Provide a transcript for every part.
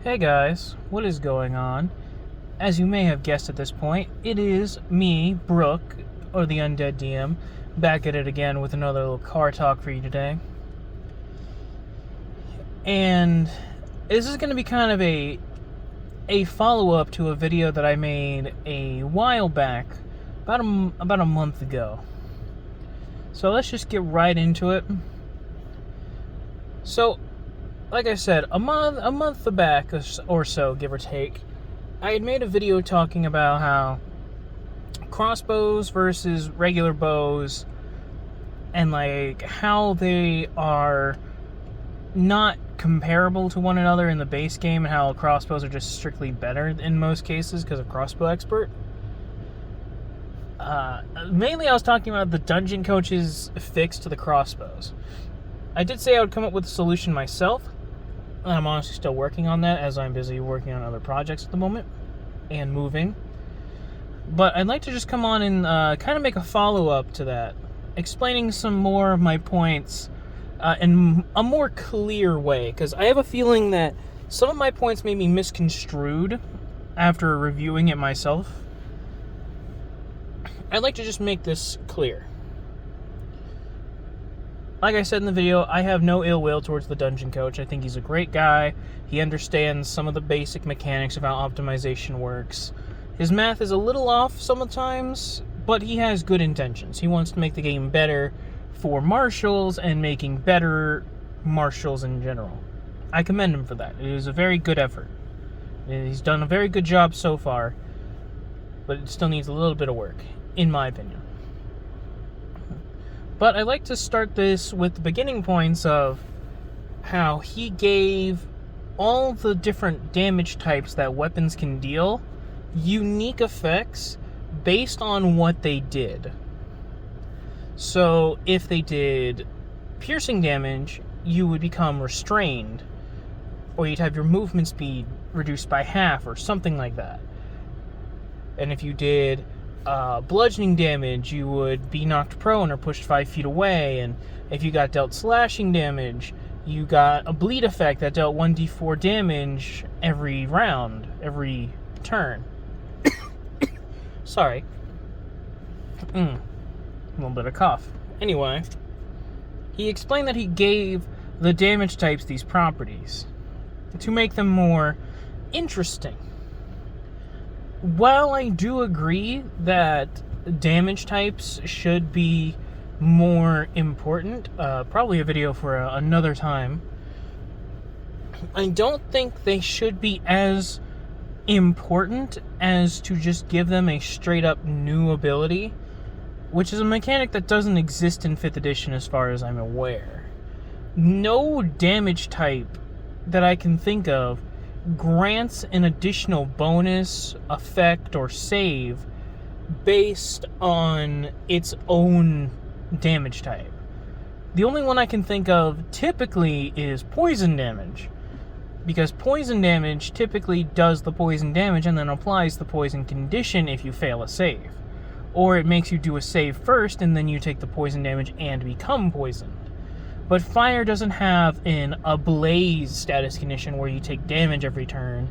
Hey guys, what is going on? As you may have guessed at this point, it is me, Brook, or the Undead DM, back at it again with another little car talk for you today. And this is going to be kind of a follow-up to a video that I made a while back, about a month ago. So let's just get right into it. So, like I said, a month back or so, give or take, I had made a video talking about how crossbows versus regular bows and like how they are not comparable to one another in the base game, and how crossbows are just strictly better in most cases because of Crossbow Expert. Mainly I was talking about the dungeon coach's fix to the crossbows. I did say I would come up with a solution myself. I'm honestly still working on that, as I'm busy working on other projects at the moment and moving. But I'd like to just come on and kind of make a follow-up to that, explaining some more of my points in a more clear way, because I have a feeling that some of my points may be misconstrued after reviewing it myself. I'd like to just make this clear. Like I said in the video, I have no ill will towards the dungeon coach. I think he's a great guy. He understands some of the basic mechanics of how optimization works. His math is a little off sometimes, but he has good intentions. He wants to make the game better for marshals and making better marshals in general. I commend him for that. It is a very good effort. He's done a very good job so far, but it still needs a little bit of work, in my opinion. But I'd like to start this with the beginning points of how he gave all the different damage types that weapons can deal unique effects based on what they did. So if they did piercing damage, you would become restrained, or you'd have your movement speed reduced by half or something like that. And if you did bludgeoning damage, you would be knocked prone or pushed 5 feet away. And if you got dealt slashing damage, you got a bleed effect that dealt 1d4 damage every round, every turn. Sorry. A little bit of cough. Anyway, he explained that he gave the damage types these properties to make them more interesting. While I do agree that damage types should be more important, probably a video for another time, I don't think they should be as important as to just give them a straight up new ability, which is a mechanic that doesn't exist in 5th edition as far as I'm aware. No damage type that I can think of grants an additional bonus, effect, or save based on its own damage type. The only one I can think of typically is poison damage, because poison damage typically does the poison damage and then applies the poison condition if you fail a save. Or it makes you do a save first and then you take the poison damage and become poisoned. But fire doesn't have an ablaze status condition where you take damage every turn.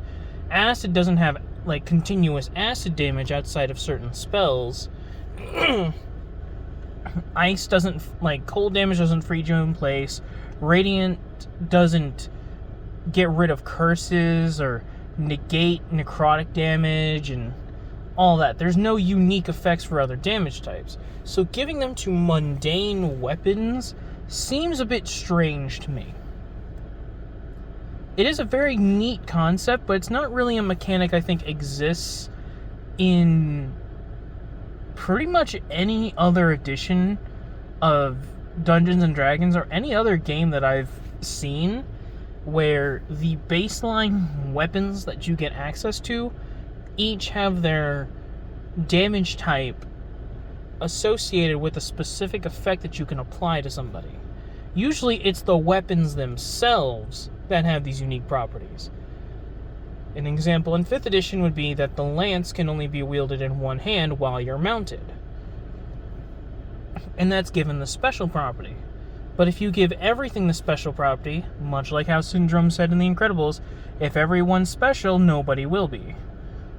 Acid doesn't have like continuous acid damage outside of certain spells. Ice doesn't, like cold damage doesn't freeze you in place. Radiant doesn't get rid of curses or negate necrotic damage and all that. There's no unique effects for other damage types. So giving them to mundane weapons seems a bit strange to me. It is a very neat concept, but it's not really a mechanic I think exists in pretty much any other edition of Dungeons and Dragons or any other game that I've seen, where the baseline weapons that you get access to each have their damage type associated with a specific effect that you can apply to somebody. Usually it's the weapons themselves that have these unique properties. An example in 5th edition would be that the lance can only be wielded in one hand while you're mounted. And that's given the special property. But if you give everything the special property, much like how Syndrome said in The Incredibles, if everyone's special, nobody will be.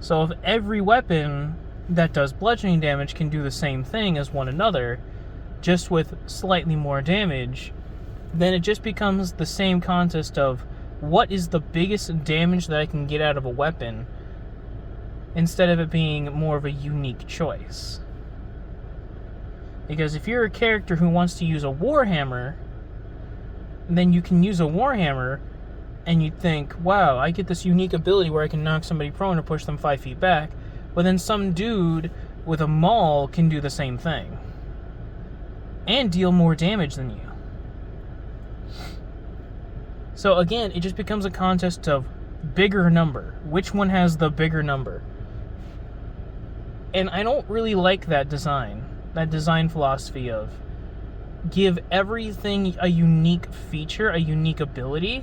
So if every weapon that does bludgeoning damage can do the same thing as one another, just with slightly more damage, then it just becomes the same contest of what is the biggest damage that I can get out of a weapon, instead of it being more of a unique choice. Because if you're a character who wants to use a Warhammer, then you can use a Warhammer, and you think, wow, I get this unique ability where I can knock somebody prone or push them 5 feet back, but then some dude with a maul can do the same thing. And deal more damage than you. So again, it just becomes a contest of bigger number. Which one has the bigger number? And I don't really like that design philosophy of give everything a unique feature, a unique ability,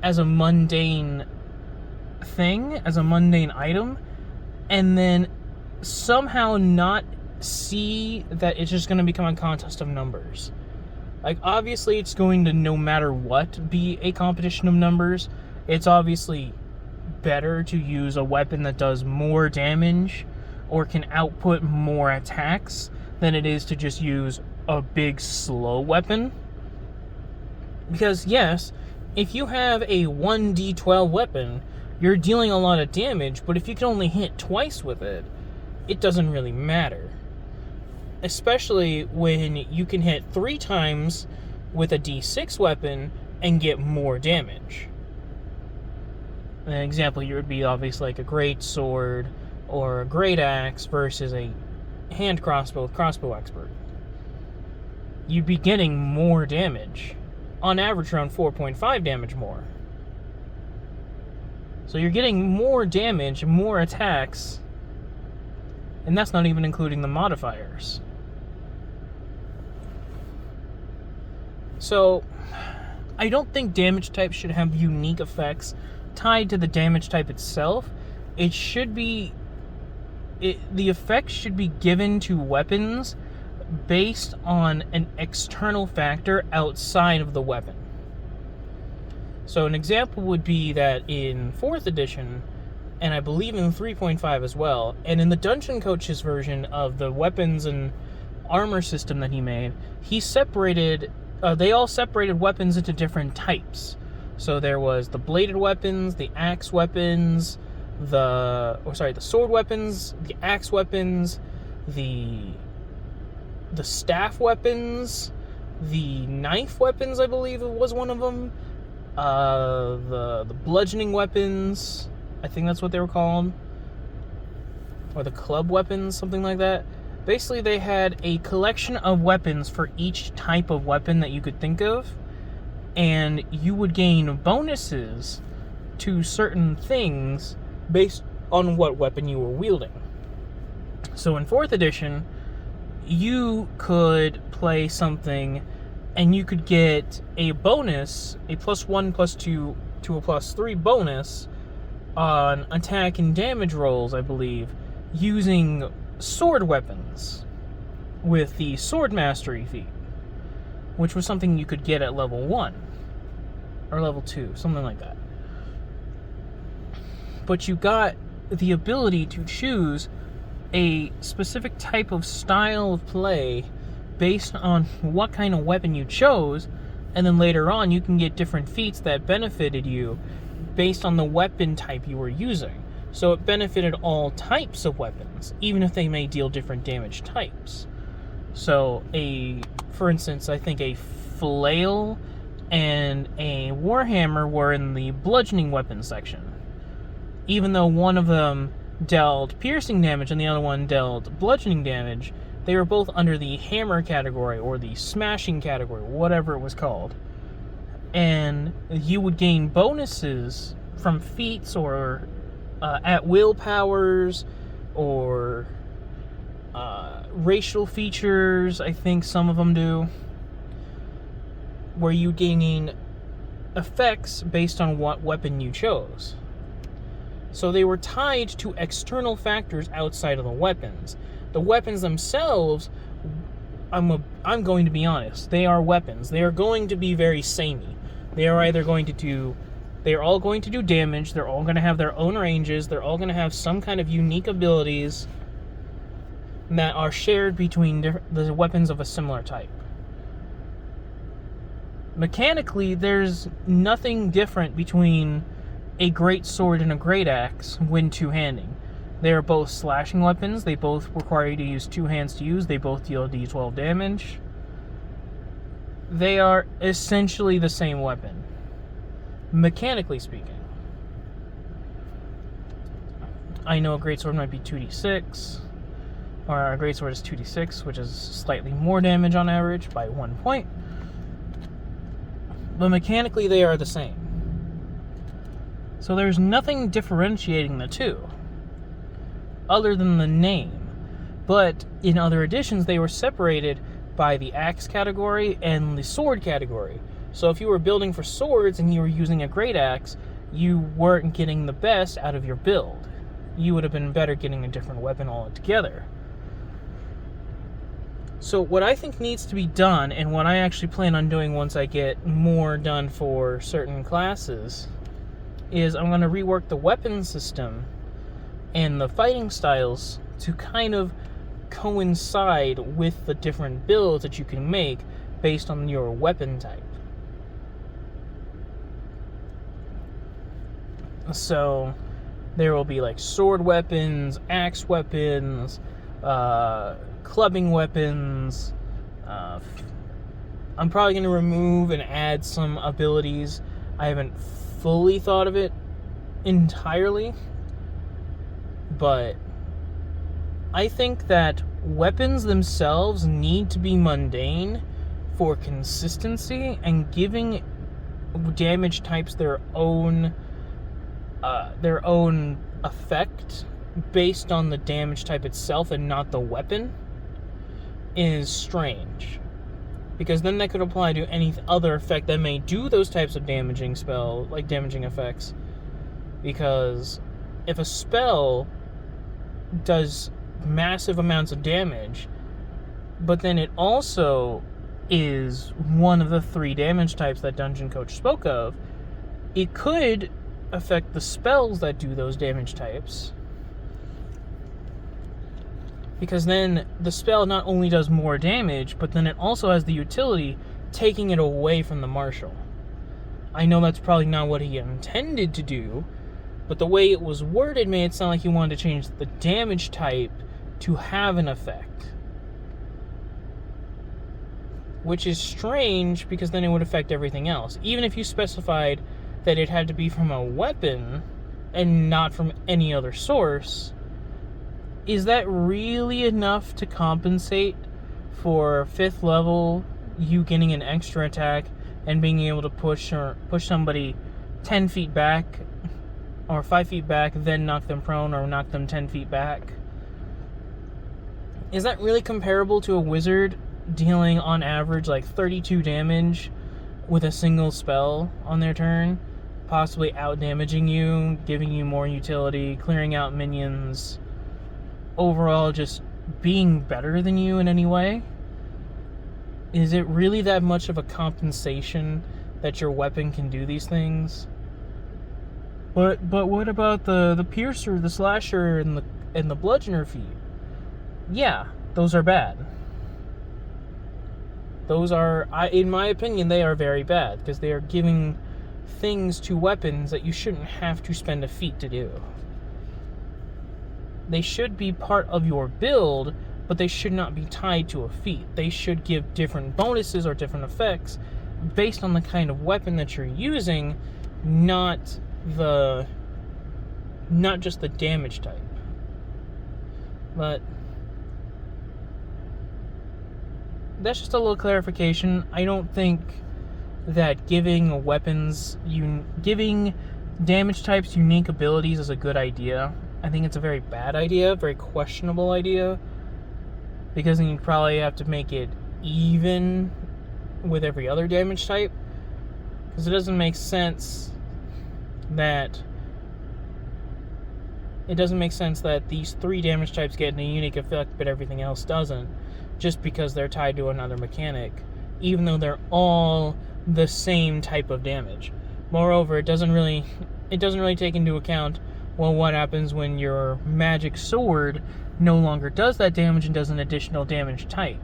as a mundane thing, as a mundane item, and then somehow not see that it's just going to become a contest of numbers. Like, obviously it's going to, no matter what, be a competition of numbers. It's obviously better to use a weapon that does more damage or can output more attacks than it is to just use a big slow weapon. Because yes, if you have a 1d12 weapon, you're dealing a lot of damage, but if you can only hit twice with it, it doesn't really matter. Especially when you can hit 3 times with a d6 weapon and get more damage. An example here would be obviously like a great sword or a great axe versus a hand crossbow with crossbow expert. You'd be getting more damage. On average, around 4.5 damage more. So you're getting more damage, more attacks, and that's not even including the modifiers. So, I don't think damage types should have unique effects tied to the damage type itself. It should be... the effects should be given to weapons based on an external factor outside of the weapon. So an example would be that in 4th edition, and I believe in 3.5 as well, and in the Dungeon Coach's version of the weapons and armor system that he made, he separated... they all separated weapons into different types. So there was the bladed weapons, the axe weapons, the sword weapons, the axe weapons, the staff weapons, the knife weapons, I believe it was one of them, the bludgeoning weapons, I think that's what they were called, or the club weapons, something like that. Basically, they had a collection of weapons for each type of weapon that you could think of, and you would gain bonuses to certain things based on what weapon you were wielding. So in 4th edition, you could play something and you could get a bonus, a +1, +2 to a +3 bonus on attack and damage rolls, I believe, using sword weapons with the sword mastery feat, which was something you could get at level 1 or level 2, something like that. But you got the ability to choose a specific type of style of play based on what kind of weapon you chose, and then later on you can get different feats that benefited you based on the weapon type you were using. So it benefited all types of weapons, even if they may deal different damage types. So for instance, I think a flail and a warhammer were in the bludgeoning weapon section. Even though one of them dealt piercing damage and the other one dealt bludgeoning damage, they were both under the hammer category or the smashing category, whatever it was called. And you would gain bonuses from feats or at-will powers or racial features, I think some of them do, where you gain effects based on what weapon you chose. So they were tied to external factors outside of the weapons. The weapons themselves I'm going to be honest. They are weapons. They are going to be very samey. They are either going to do... They're all going to do damage. They're all going to have their own ranges. They're all going to have some kind of unique abilities that are shared between the weapons of a similar type. Mechanically, there's nothing different between a great sword and a great axe when two-handing. They are both slashing weapons. They both require you to use two hands to use. They both deal d12 damage. They are essentially the same weapon, mechanically speaking. I know a greatsword might be 2d6, or a greatsword is 2d6, which is slightly more damage on average by 1 point. But mechanically, they are the same. So there's nothing differentiating the two, other than the name. But in other editions, they were separated by the axe category and the sword category. So if you were building for swords and you were using a great axe, you weren't getting the best out of your build. You would have been better getting a different weapon altogether. So what I think needs to be done, and what I actually plan on doing once I get more done for certain classes, is I'm going to rework the weapon system and the fighting styles to kind of coincide with the different builds that you can make based on your weapon type. So there will be like sword weapons, axe weapons, clubbing weapons. I'm probably going to remove and add some abilities. I haven't fully thought of it entirely, but I think that weapons themselves need to be mundane for consistency and giving damage types their own effect based on the damage type itself and not the weapon is strange. Because then that could apply to any other effect that may do those types of damaging effects. Because if a spell does massive amounts of damage, but then it also is one of the 3 damage types that Dungeon Coach spoke of, it could affect the spells that do those damage types. Because then the spell not only does more damage, but then it also has the utility taking it away from the martial. I know that's probably not what he intended to do, but the way it was worded made it sound like he wanted to change the damage type to have an effect. Which is strange, because then it would affect everything else. Even if you specified that it had to be from a weapon and not from any other source, is that really enough to compensate for 5th level, you getting an extra attack and being able to push somebody 10 feet back or 5 feet back, then knock them prone or knock them 10 feet back? Is that really comparable to a wizard dealing on average like 32 damage with a single spell on their turn, possibly out-damaging you, giving you more utility, clearing out minions, overall just being better than you in any way? Is it really that much of a compensation that your weapon can do these things? But what about the piercer, the slasher, and the bludgeoner feat? Yeah, those are bad. Those are, in my opinion, they are very bad, because they are giving things to weapons that you shouldn't have to spend a feat to do. They should be part of your build, but they should not be tied to a feat. They should give different bonuses or different effects based on the kind of weapon that you're using, not just the damage type. But that's just a little clarification. I don't think that giving damage types unique abilities is a good idea. I think it's a very bad idea, very questionable idea, because then you'd probably have to make it even with every other damage type, because it doesn't make sense that these 3 damage types get a unique effect but everything else doesn't. just because they're tied to another mechanic, even though they're all the same type of damage. Moreover, it doesn't really take into account, well, what happens when your magic sword no longer does that damage and does an additional damage type,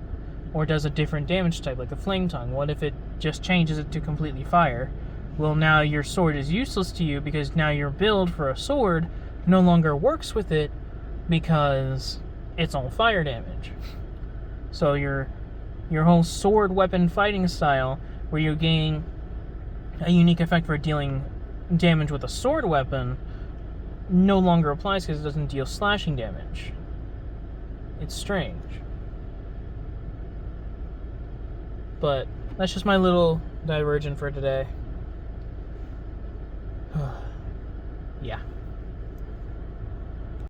or does a different damage type like a flame tongue. What if it just changes it to completely fire? Well, now your sword is useless to you because now your build for a sword no longer works with it because it's all fire damage. So your whole sword weapon fighting style, where you're gaining a unique effect for dealing damage with a sword weapon, no longer applies because it doesn't deal slashing damage. It's strange. But that's just my little divergent for today. Yeah.